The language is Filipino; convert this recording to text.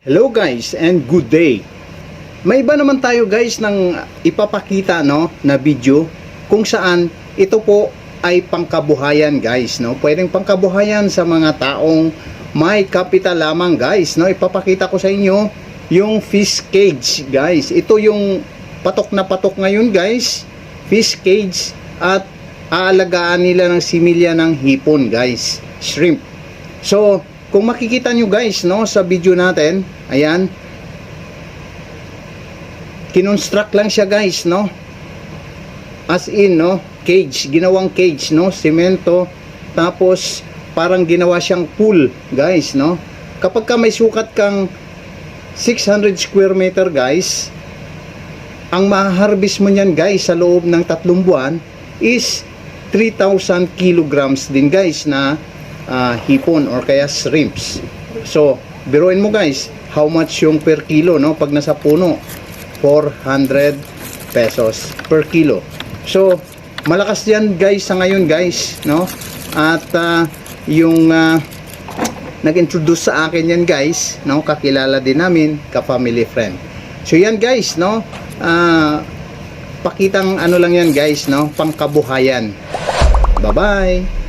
Hello guys and good day. May iba naman tayo guys ng ipapakita na video kung saan ito po ay pangkabuhayan guys Pwedeng pangkabuhayan sa mga taong may kapital lamang guys Ipapakita ko sa inyo yung fish cage guys. Ito yung patok na patok ngayon guys. Fish cage at aalagaan nila ng similya ng hipon guys. Shrimp. So kung makikita nyo guys sa video natin, ayan, kinonstruct lang siya guys as in cage, ginawang cage semento, tapos parang ginawa siyang pool guys kapag ka may sukat kang 600 square meter guys, ang ma-harvest mo niyan guys sa loob ng 3 buwan is 3,000 kilograms din guys na hipon or kaya shrimps. So biruin mo guys, how much yung per kilo pag nasa puno? 400 pesos per kilo. So malakas yan guys sa ngayon guys at yung nag-introduce sa akin yan guys kakilala din namin, ka-family friend. So yan guys pakitang ano lang yan guys pangkabuhayan. Bye bye.